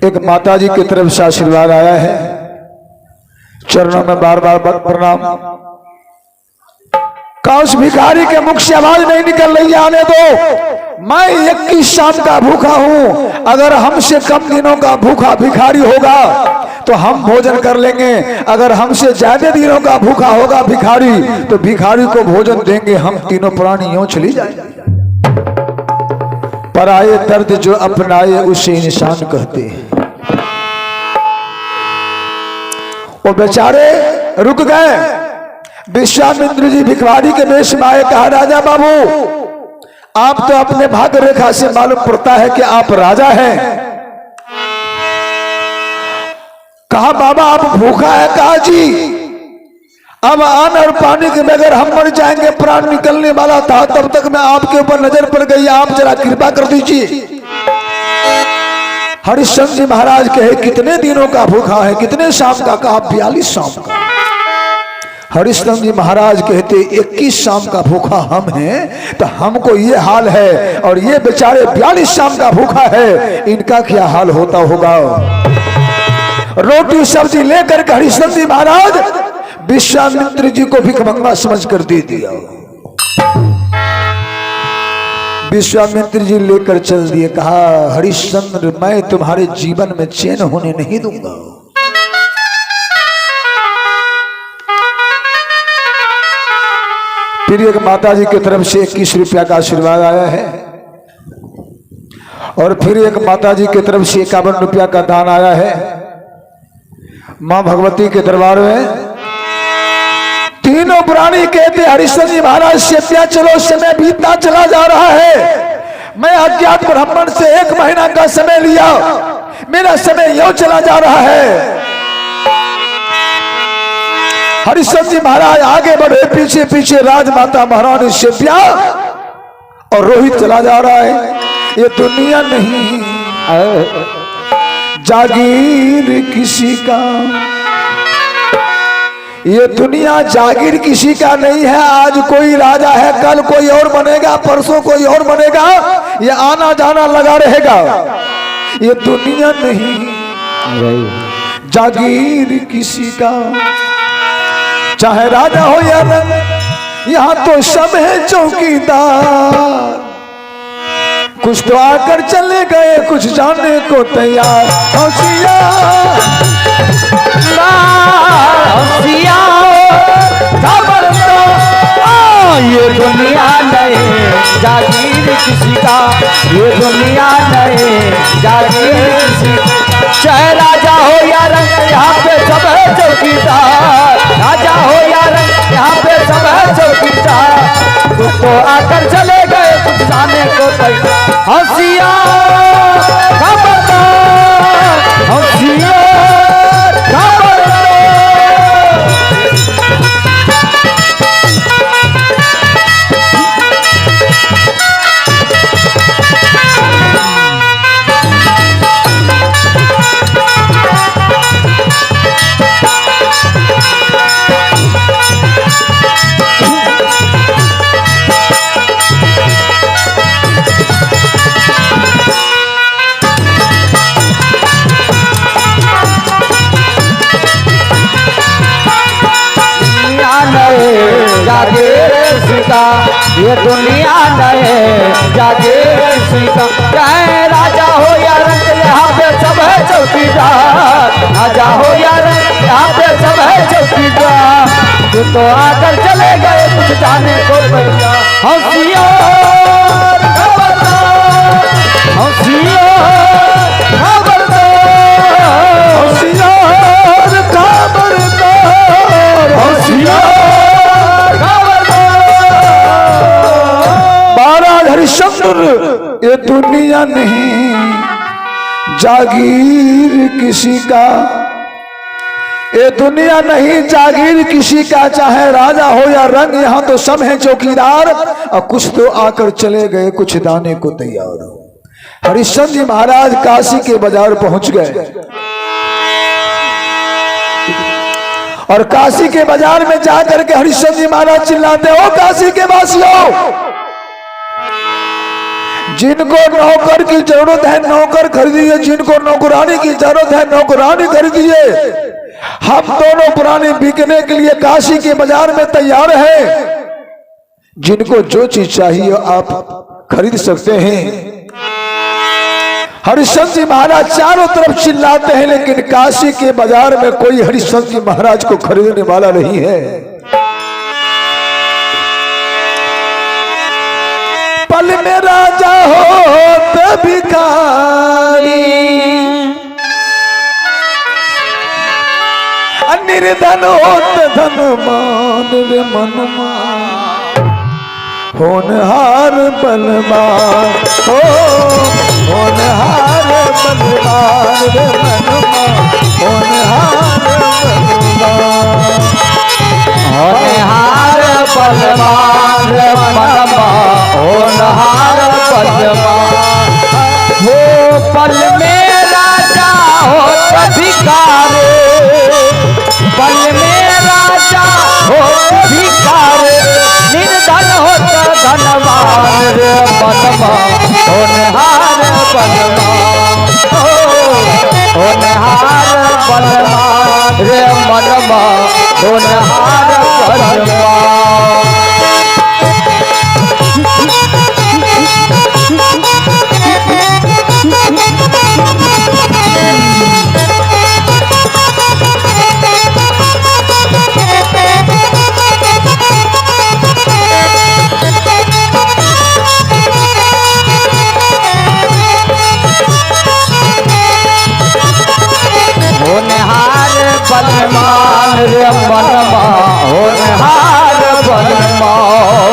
एक माताजी की तरफ से आशीर्वाद आया है, चरणों में बार बार प्रणाम। का उस भिखारी के मुख से आवाज नहीं निकल रही, आने दो। मैं 21 शाम का भूखा हूं, अगर हमसे कम दिनों का भूखा भिखारी होगा तो हम भोजन कर लेंगे, अगर हमसे ज्यादा दिनों का भूखा होगा भिखारी तो भिखारी को भोजन देंगे, हम तीनों प्राणी यूं चली जाएंगे। पराये दर्द जो अपनाए उसे इंसान कहते हैं। वो बेचारे रुक गए। विश्वामित्र जी भिखारी के वेश में आए, कहा राजा बाबू आप तो अपने भाग्य रेखा से मालूम पड़ता है कि आप राजा हैं। कहा बाबा आप भूखा है? कहा जी अब अन्न और पानी के बगैर हम मर जाएंगे, प्राण निकलने वाला था, तब तक मैं आपके ऊपर नजर पड़ गई, आप जरा कृपा कर दीजिए। हरिश्चंद्र जी महाराज कहे कितने दिनों का भूखा है, कितने शाम का? कहा 42 शाम का। हरिश्चंद्र जी महाराज कहते 21 शाम का भूखा हम हैं, तो हमको ये हाल है, और ये बेचारे 42 शाम का भूखा है, इनका क्या हाल होता होगा। रोटी सब्जी लेकर के हरिश्चंद्र जी महाराज विश्वामित्र जी को भिखमंगा समझ कर दे दिया। विश्वामित्र जी लेकर चल दिए। कहा हरिश्चंद्र मैं तुम्हारे जीवन में चैन होने नहीं दूंगा। फिर एक माता जी की तरफ से 21 रुपया का आशीर्वाद आया है, और फिर एक माता जी की तरफ से 51 रुपया का दान आया है। मां भगवती के दरबार में तीनों प्राणी कहते हरिश्चंद्र जी महाराज से चलो, समय बीतता चला जा रहा है, मैं अज्ञात ब्राह्मण से 1 महीना का समय लिया, मेरा समय यूं चला जा रहा है। हरिश्चंद्र जी महाराज आगे बढ़े, पीछे पीछे राजमाता महारानी शिव्या और रोहित चला जा रहा है। ये दुनिया नहीं जागीर किसी का, ये दुनिया जागीर किसी का नहीं है। आज कोई राजा है, कल कोई और बनेगा, परसों कोई और बनेगा, ये आना जाना लगा रहेगा। ये दुनिया नहीं जागीर किसी का, चाहे राजा हो या रंग, यहाँ तो सब है चौकीदार। कुछ तो आकर चले गए, कुछ जाने को तैयार। होशियार ये दुनिया नहीं जागीर किसी का, ये दुनिया नहीं जागीर किसी का। चाहे राजा हो या रंग, यहाँ पे सब है चौकीदार। राजा हो या रंग, यहाँ पे सब है चौकीदार। कुछ तो आकर चले गए, कुछ जाने को तैयार। होशियार खबरदार, होशियार खबरदार। ये दुनिया नहीं जागीर किसी का। चाहे राजा हो या रंग, यहाँ पे सब है चौकीदार। राजा हो या रंग, यहाँ पे सब है चौकीदार। तू तो आकर चले गए, कुछ जाने को तैयार। होशियार खबरदार, होशियार खबरदार, होशियार खबरदार, होशियार। हरिश्चंद्र ये दुनिया नहीं जागीर किसी का, ये दुनिया नहीं जागीर किसी का। चाहे राजा हो या रंग, यहाँ तो सब है चौकीदार, और कुछ तो आकर चले गए, कुछ दाने को तैयार हो। हरिश्चंद्र जी महाराज काशी के बाजार पहुंच गए, और काशी के बाजार में जाकर के हरिश्चंद्र जी महाराज चिल्लाते हो काशी के वासियों, जिनको नौकर की जरूरत है नौकर खरीदिए, जिनको नौकरानी की जरूरत है नौकरानी खरीदिए। हम दोनों प्राणी बिकने के लिए काशी के बाजार में तैयार हैं। जिनको जो चीज चाहिए आप खरीद सकते हैं। हरिश्चंद्र जी महाराज चारों तरफ चिल्लाते हैं, लेकिन काशी के बाजार में कोई हरिश्चंद्र जी महाराज को खरीदने वाला नहीं है। पल में राजा हो भिखारी, निर्धन होत धनवान रे मनमान, होनहार बलवान हो, होनहार बलवान रे मनमान, होनहार बलवान, होनहार बलवान रे मनमान, होनहार बलवान। वो पल में राजा हो भिखारी, पल में राजा हो भिखारी, निर्धन होता धनवान रे मनमान, होनहार बलवान होनहार बलवान रे मनमान, होनहार बलवान। बलवान रे मनमान, होनहार बलवान।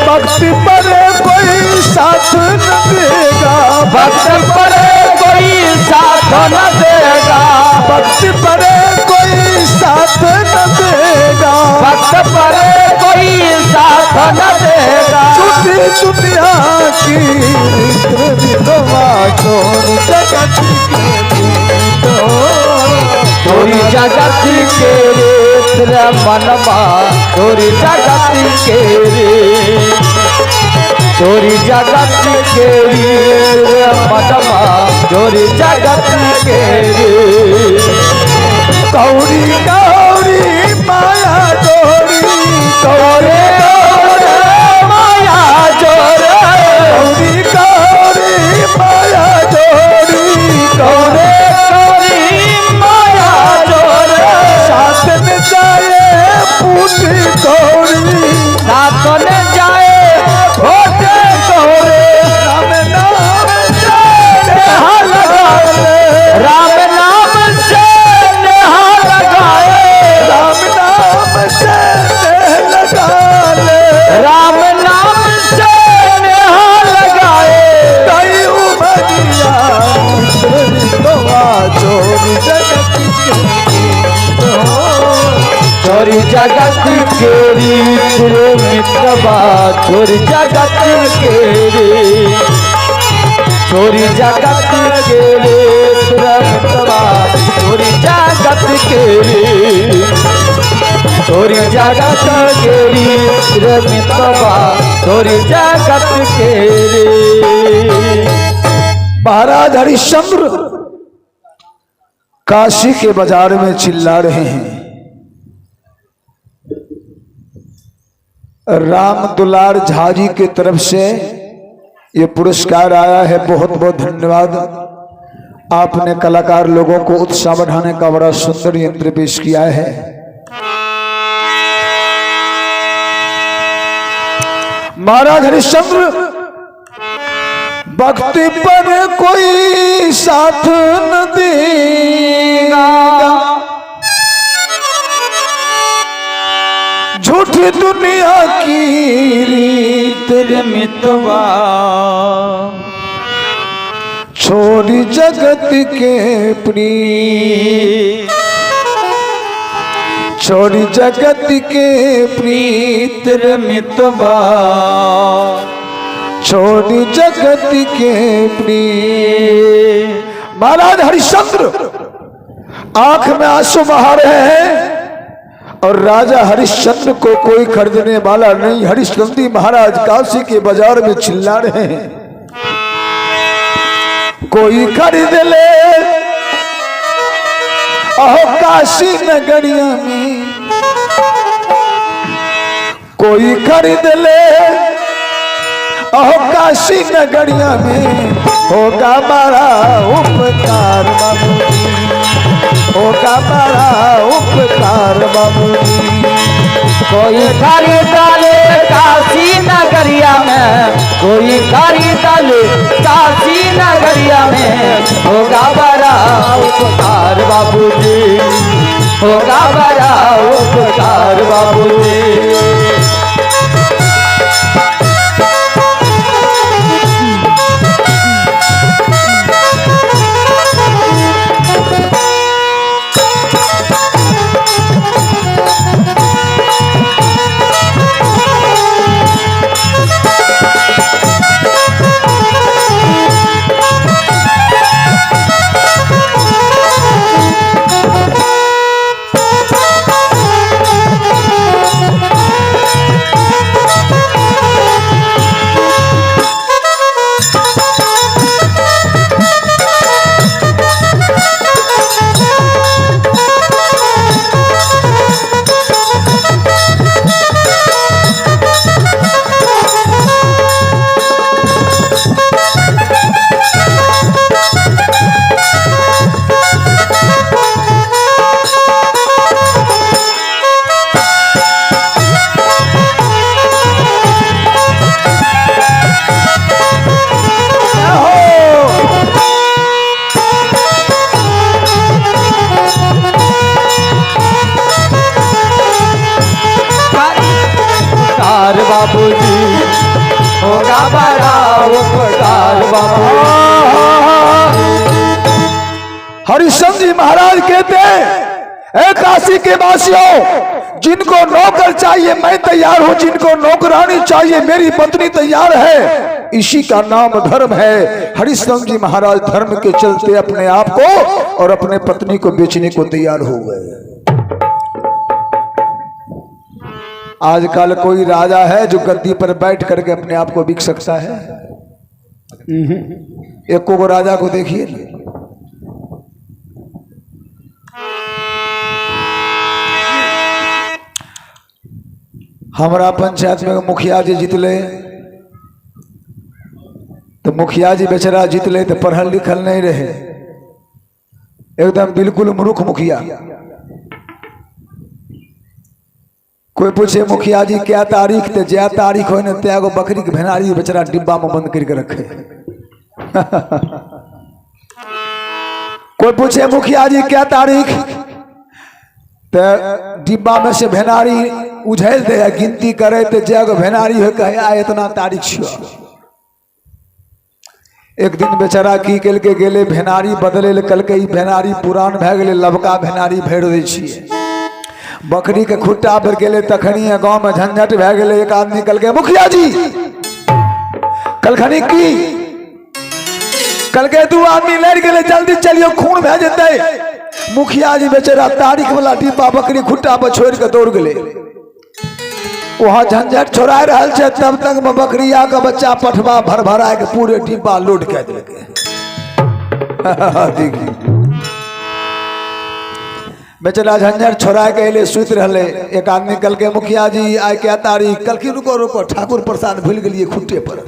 भक्ति पर कोई साथ न देगा, भक्त पर कोई साथ न देगा, भक्ति पर कोई साथ न देगा, भक्त पर कोई साथ न देगा। छुट्टी दुनिया की विधवा चोर जगत के चोरी जगत के रे मनवा, चोरी जगत के रे, चोरी जगत के रे मनवा, चोरी जगत के रे। कौड़ी कौड़ी माया चोरी, कौड़ी कौरे माया जोरे, कौड़ी कौड़ी माया चोरी, कौरे साथ में जाए पूछी कौड़ी, साथ में जाए छोटे कौरे। राम नाम से नेहा लगाए, राम नाम से नेहा लगाए, राम नाम से नेह लगा ले, राम नाम से नेहा लगाए। कई उमरिया चोरी जगत चोरी जगत के रे मित्रवा, चोरी जगत के रे, चोरी जगत के रे मित्रवा, चोरी जगत के रे, चोरी जगत के रे मित्रवा, चोरी जगत के रे। महाराज हरिश्चंद्र काशी के बाजार में चिल्ला रहे हैं। राम दुलार झा जी की तरफ से ये पुरस्कार आया है, बहुत बहुत धन्यवाद। आपने कलाकार लोगों को उत्साह बढ़ाने का बड़ा सुंदर यंत्र पेश किया है। महाराज हरिश्चंद्र भक्ति पर कोई साथ न देगा, झूठी दुनिया की रीत रे मितवा, छोड़ी जगत के प्रीत, छोड़ी जगत के प्रीत रे मितवा, छोड़ी जगत के प्रीत। महाराज हरिश्चंद्र आंख में आंसू बहा रहे हैं और राजा हरिश्चंद्र को कोई खरीदने वाला नहीं। हरिश्चंद्र महाराज काशी के बाजार में चिल्ला रहे हैं, कोई खरीद ले अहो काशी नगरिया में, कोई खरीद ले अहो काशी नगरिया में, होगा बड़ा उपकार बाबूजी, होगा बड़ा उपकार बाबूजी। कोई खरीद ले काशी नगरिया में, कोई खरीद ले काशी नगरिया में, होगा बड़ा उपकार बाबूजी, होगा बड़ा उपकार बाबूजी। बाबूजी, होगा बड़ा उपकार बाबूजी। हरिश्चंद्र जी महाराज कहते हैं, काशी के वासियों, जिनको नौकर चाहिए मैं तैयार हूं, जिनको नौकरानी चाहिए मेरी पत्नी तैयार है, इसी का नाम धर्म है। हरिश्चंद्र जी महाराज धर्म के चलते अपने आप को और अपने पत्नी को बेचने को तैयार हो गए। आजकल कोई राजा है जो गद्दी पर बैठ करके अपने आप को बिक सकता है? एक को राजा को देखिए, हमारा पंचायत में मुखिया जी जीतले तो मुखिया जी बेचारा जीतले तो पढ़ल लिखल नहीं रहे, एकदम बिल्कुल मूर्ख मुखिया। कोई पूछे मुखिया जी क्या तारीख, ते ज्या तारीख हो न त्यागो बकरी के भेनारी बेचारा डिब्बा में बंद करके रखे। कोई पूछे मुखिया जी क्या तारीख, तो डिब्बा में से भेनारी उझल दे, गिनती करे तो जगह भेनारी हो कहे आ इतना तारीख छो। एक दिन बेचारा की कल के गेले भेनारी बदले, कल के भेनारी पुरान भे गेले, लबका भेनारी भेड़ दै छिए। बकरी के खुट्टा पर गेले तखनी गांव में झंझट भे गेले। एक आदमी कल के मुखिया जी कलखनी की, कल के दू आदमी लड़ गेले, जल्दी चलियो खून भे जते। मुखिया जी बेचारा तारीख वाला डिब्बा बकरी खुट्टा पर छोड़ के दौड़ गेले। वहां झंझट छोड़ा रहल छे, तब तक में बकरिया का बच्चा पठवा भर भरा के पूरे डिब्बा लोड कर देलके। देखी बेचारा झंझट छोड़ा के अले सुत रहले। एक आदमी कल के मुखिया जी आय क्या तारीख, कल की रुको रुको ठाकुर प्रसाद भूल गलिए खुट्टे पर।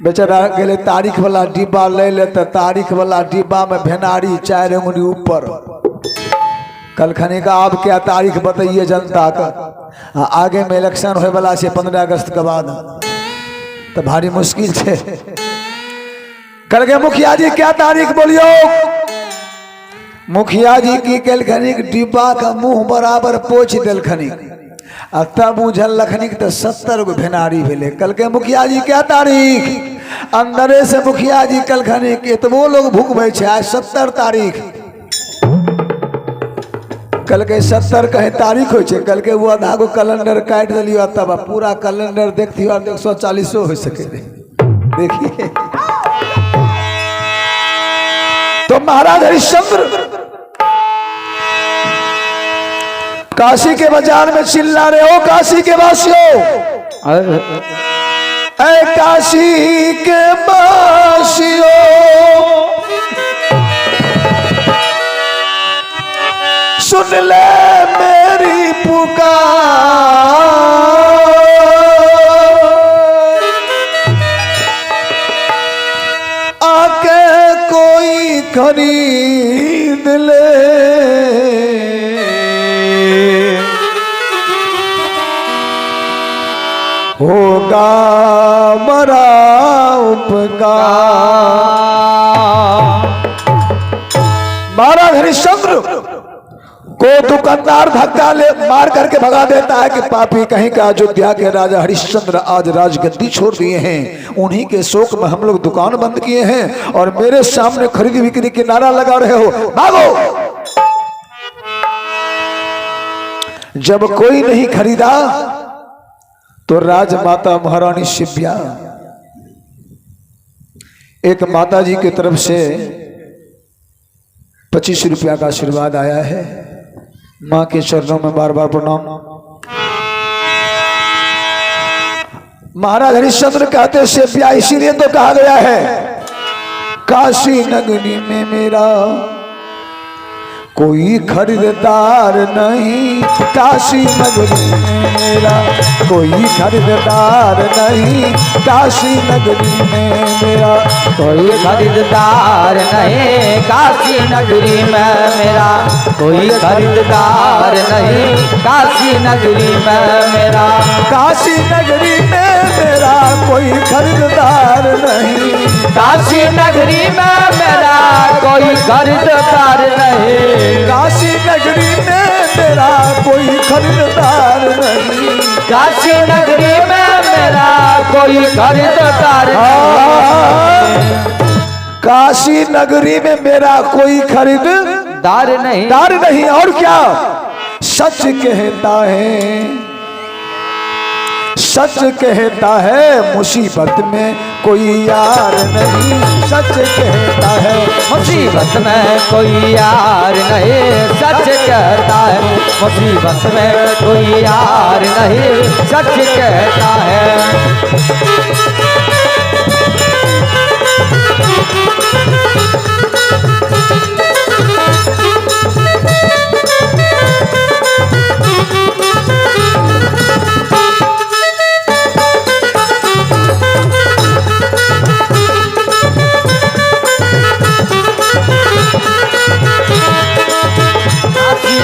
बेचारा गेले तारीख वाला डिब्बा ले ले, तो तारीख वाला डिब्बा में भेनारी 4 उंगली ऊपर। कल खनी का आप क्या तारीख बताइए जनता का, आगे में इलेक्शन होने वाला से 15 अगस्त के बाद, तो भारी मुश्किल है। कल के मुखिया जी क्या तारीख बोलियो। मुखिया जी की कलखनी डिब्बा का मुंह बराबर पोछ दिलखनी, तब बुझल लखनी तो 70 गो भेनारी भेले। कल के मुखिया जी क्या तारीख, अंदरे से मुखिया जी कलखनी के तो वो लोग भूखबे छे, आज 70 तारीख। कल के 70 कहे तारीख हो छे, कल के वो आधा गो कैलेंडर काट दिलियो, तब पूरा कैलेंडर देखती 140 हो सके। देखिए तो महाराज हरिश्चंद्र काशी के बाजार में चिल्ला रहे हो काशी के वासियों, ऐ काशी के वासियों, सुन ले मेरी पुकार, आके कोई खरीद ले, होगा बड़ा उपकार। महाराज हरिश्चंद्र को दुकानदार धक्का ले मार करके भगा देता है कि पापी कहीं का अयोध्या के राजा हरिश्चंद्र आज राजगद्दी छोड़ दिए हैं, उन्हीं के शोक में हम लोग दुकान बंद किए हैं और मेरे सामने खरीद बिक्री के नारा लगा रहे हो, भागो। जब कोई नहीं खरीदा तो राजमाता महारानी शिव्या एक माता जी की तरफ से 25 रुपया का आशीर्वाद आया है। मां के चरणों में बार बार प्रणाम। महाराज हरिश्चंद्र कहते शिव्या इसीलिए तो कहा गया है काशी नगरी में मेरा कोई खरीदार नहीं, काशी नगरी में मेरा कोई खरीदार नहीं, काशी नगरी में मेरा कोई खरीदार नहीं, काशी नगरी में मेरा कोई खरीदार नहीं, काशी नगरी में मेरा काशी नगरी में मेरा कोई खरीदार नहीं, काशी नगरी में मेरा कोई खरीदार नहीं, काशी नगरी में मेरा कोई खरीदार नहीं, काशी नगरी में मेरा कोई खरीदार नहीं, काशी नगरी में मेरा कोई दार नहीं, दार नहीं। और क्या सच कहता है, सच कहता है मुसीबत में कोई यार नहीं, सच कहता है मुसीबत में कोई यार नहीं, सच कहता है मुसीबत में कोई यार नहीं, सच कहता है।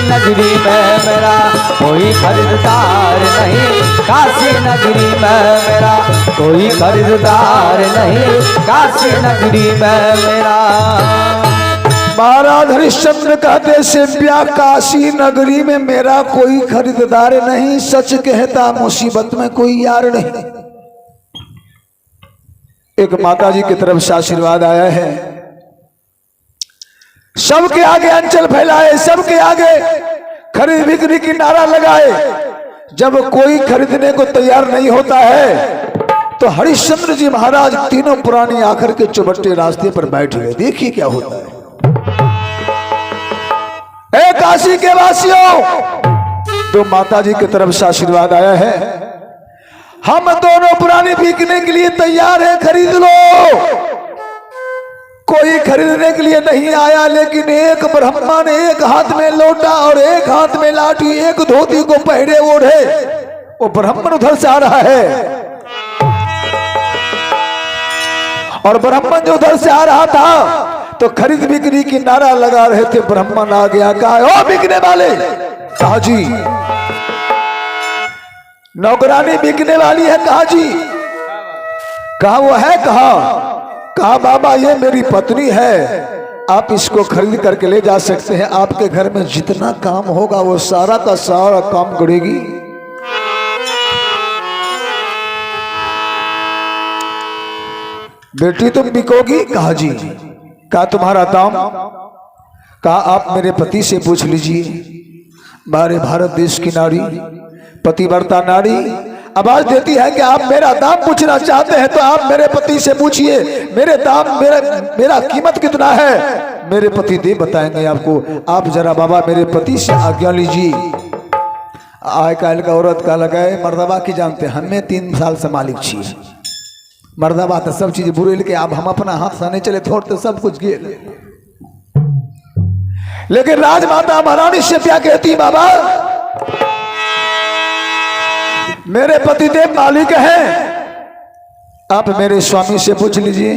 नगरी में मेरा कोई खरीदार नहीं, काशी नगरी में मेरा कोई खरीदार नहीं, काशी नगरी में मेरा। महाराज हरिश्चंद्र कहते शिव्या काशी नगरी में मेरा कोई खरीदार नहीं, सच कहता मुसीबत में कोई यार नहीं। एक माता जी की तरफ से आशीर्वाद आया है, सबके आगे अंचल फैलाए, सबके आगे खरीद बिक्री की नारा लगाए। जब कोई खरीदने को तैयार नहीं होता है तो हरिश्चंद्र जी महाराज तीनों पुरानी आखिर के चौबट्टे रास्ते पर बैठ गए। देखिए क्या होता है। ए काशी के वासियों, तो माता जी की तरफ से आशीर्वाद आया है, हम दोनों पुरानी बिकने के लिए तैयार हैं, खरीद लो। कोई खरीदने के लिए नहीं आया, लेकिन एक ब्रह्मा ने एक हाथ में लोटा और एक हाथ में लाठी, एक धोती को पहने ओढ़े वो ब्राह्मण उधर से आ रहा है, और ब्राह्मण जो उधर से आ रहा था तो खरीद बिक्री की नारा लगा रहे थे। ब्राह्मण आ गया, कहा ओ बिकने वाले, कहा जी नौकरानी बिकने वाली है, कहा जी, कहा वो है, कहा बाबा ये मेरी पत्नी है, आप इसको खरीद करके ले जा सकते हैं, आपके घर में जितना काम होगा वो सारा का सारा काम करेगी। बेटी तुम बिकोगी, कहा जी, कहा तुम्हारा दाम, कहा आप मेरे पति से पूछ लीजिए। हमारे भारत देश की नारी, पतिव्रता नारी आवाज देती है कि आप मेरा दाम पूछना चाहते हैं तो आप मेरे पति से पूछिए, मेरे दाम मेरा कीमत कितना है, मेरे पति दे बताएंगे आपको। आप जरा बाबा मेरे पति से आज्ञा लीजिए। आय काल का औरत का लगाए मर्दबा की जानते हमें 3 साल से मालिक छी मर्दबा तो सब चीज बुरे के अब हम अपना हाथ से नहीं चले थोड़ तो सब कुछ गिर। लेकिन राजमाता महारानी से क्या कहती बाबा मेरे पतिदेव मालिक हैं, आप मेरे स्वामी से पूछ लीजिए।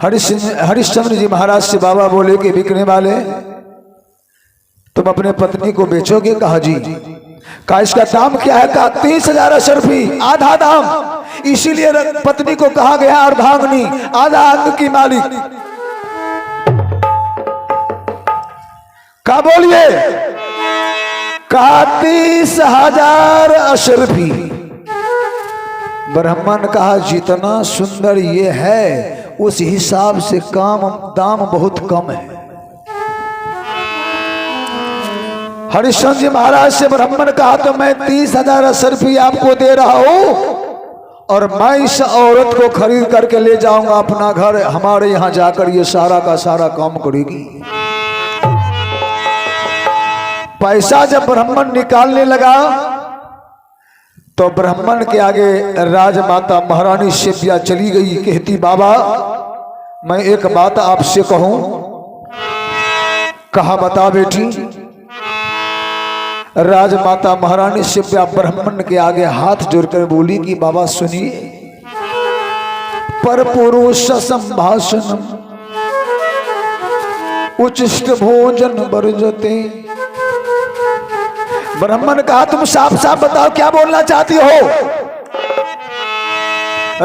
हरिश्चंद्र जी महाराज से बाबा बोले कि बिकने वाले तुम अपने पत्नी को बेचोगे? कहा जी। कहा इसका दाम क्या है? कहा 30,000 अशरफी, आधा दाम। इसीलिए पत्नी को कहा गया अर्धांगिनी, आधा अंग की मालिक। कहा बोलिए? कहा 30,000 अशरफी। ब्राह्मण कहा जितना सुंदर ये है उस हिसाब से दाम बहुत कम है। हरिश्चंद्र जी महाराज से ब्राह्मण कहा तो मैं 30,000 अशरफी आपको दे रहा हूं और मैं इस औरत को खरीद करके ले जाऊंगा अपना घर, हमारे यहां जाकर ये सारा का सारा काम करेगी। पैसा जब ब्राह्मण निकालने लगा तो ब्राह्मण के आगे राजमाता महारानी शिव्या चली गई। कहती बाबा मैं एक बात आपसे कहूं। कहा बता बेटी। राजमाता महारानी शिव्या ब्राह्मण के आगे हाथ जोड़कर बोली कि बाबा सुनिए, पर पुरुष संभाषण उचिष्ट भोजन वर्जते। ब्राह्मण कहा तुम साफ साफ बताओ क्या बोलना चाहती हो?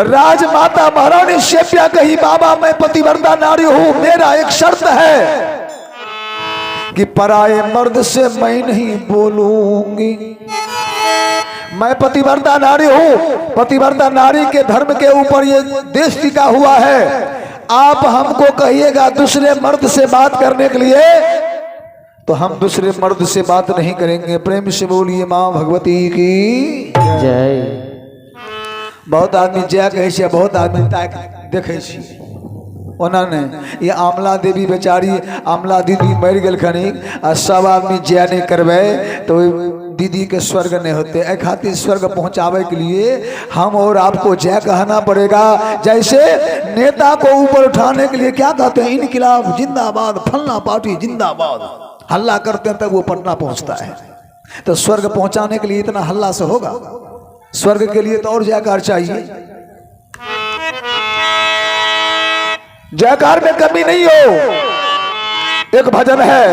राजमाता महारानी शिव्या कही बाबा मैं पतिव्रता नारी हूं, मेरा एक शर्त है कि पराये मर्द से मैं नहीं बोलूंगी। मैं पतिव्रता नारी हूं, पतिव्रता नारी के धर्म के ऊपर ये देश टिका हुआ है। आप हमको कहिएगा दूसरे मर्द से बात करने के लिए तो हम दूसरे मर्द से बात नहीं करेंगे। प्रेम से बोलिए मां भगवती की जय। बहुत आदमी जय कहे छे, बहुत आदमी देखे छी उन्होंने ये आमला देवी बेचारी आमला दीदी मर गलखनी आ सब आदमी जय नहीं करवे तो दीदी के स्वर्ग नहीं होते। एक खातिर स्वर्ग पहुंचावे के लिए हम और आपको जय कहना पड़ेगा। जैसे नेता को ऊपर उठाने के लिए क्या कहते हैं? इनकलाब जिंदाबाद, फलना पार्टी जिंदाबाद, हल्ला करते हैं तब वो पटना पहुंचता है। तो स्वर्ग पहुंचाने के लिए इतना हल्ला से होगा? स्वर्ग के लिए तो और जयकार चाहिए। जयकार में कमी नहीं हो। एक भजन है,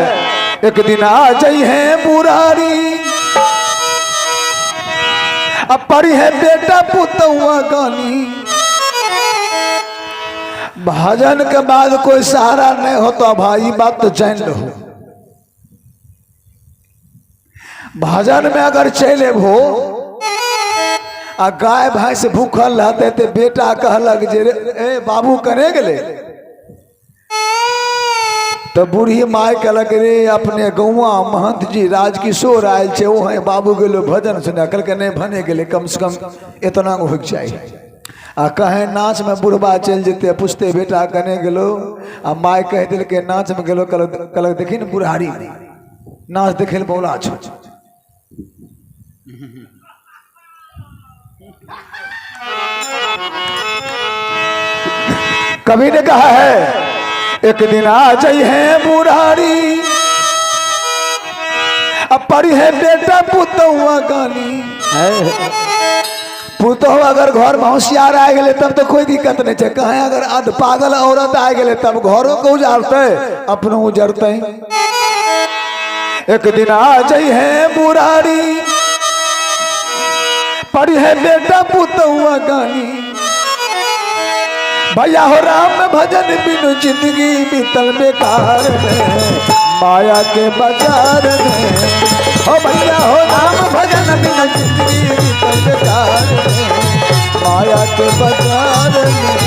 एक दिन आ जाई है बुरारी, अब पड़ी है बेटा पुतौआ गानी। भजन के बाद कोई सहारा नहीं होता भाई, बात तो जान लो। भजन में अगर चले हो आ गाय भैंस भूखल रहते थे, बेटा कहलक जे ए बाबू करे गेले तो बूढ़ी माय कहलक रे अपने गौवा महंत जी राजकिशोर आयल छे वो है बाबू गेलो भजन सुना। कहलक नहीं भने गेले, कम से कम इतना होके चाहिए। आ कहे नाच में बुढ़बा चल जेते, पूछते बेटा कने गेलो आ माय कह दिल के नाच में गेलो। कहलक देखी न बुढ़ारी नाच देखे ले बोला छो। कवि ने कहा है एक दिन आ जाई है बुढ़ारी, अब पड़ी है बेटा पुतौआ गानी। पुतौआ अगर घर में होशियार आ गए तब तो कोई दिक्कत नहीं है। कहे अगर अध पागल औरत आ गए तब घरों को उजाड़ते अपनों उजड़ते। एक दिन आ जाई है बुढ़ारी, पड़ी है बेटा पुतौआ गानी। भैया हो राम भजन बिनु जिंदगी बीतल बेकार में, माया के बाजार में। हो भैया हो राम भजन बिनु जिंदगी बीतल बेकार में, माया के बाजार में।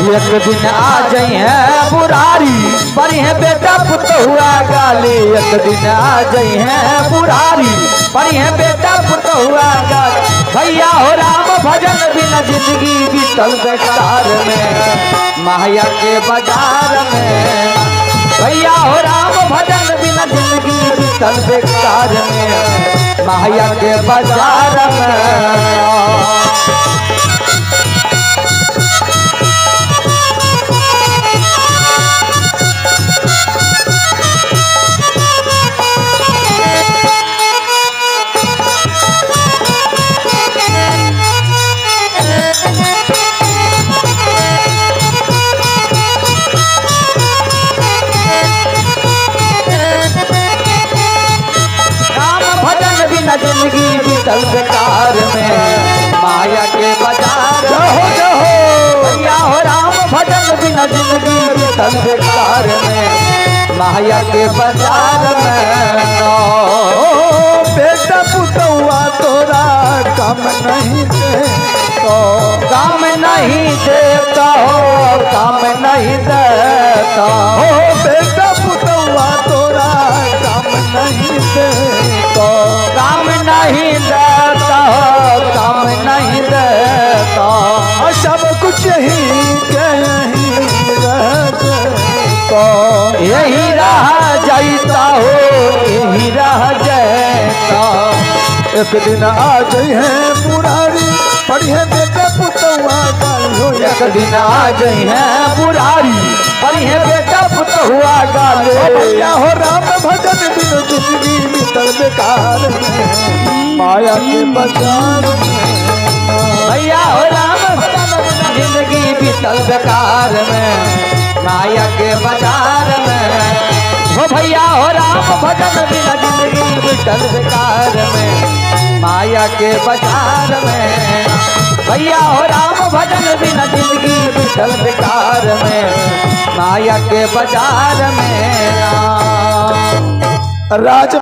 एक दिन आ जाई है बुढ़ारी, पड़ी है बेटा पुतौआ गाली। एक दिन आ जाई है बुढ़ारी, पड़ी है बेटा पुतौआ गाली। भैया हो राम भजन बिना जिंदगी बीतल बेकार में, माया के बाजार में। भैया हो राम भजन बिना जिंदगी बीतल बेकार में माया के बाजार में। जिंदगी बीतल बेकार में माया के बाजार जहो जहो भैया हो राम भजन बिना जिंदगी बीतल बेकार में माया के बाजार में। ओ बेटा पुतौआ तोरा काम नहीं दे तो काम नहीं देता हो काम नहीं देता ओ बेटा पुतौआ तोरा काम नहीं दे तो काम नहीं देता हो काम नहीं देता सब कुछ ही के यही रह तो यही रह जाता हो यही रह जाता। एक दिन आ जाई है पुरारी पढ़िए बेटा पुतौआ गालो एक दिन आ जाई है बुढ़ारी पढ़िए बेटा पुतहुआ गाले भैया हो राम भजन बिन जिंदगी बीतल बेकार में माया के बाजार में। भैया हो राम भजन बिना जिंदगी बीतल बेकार में माया के बाजार में। हो भैया हो राम भजन बिना जिंदगी बीतल बेकार में माया के बाजार में। भैया हो राम भजन बिना जिंदगी बीतल बेकार में माया के बाजार में। राज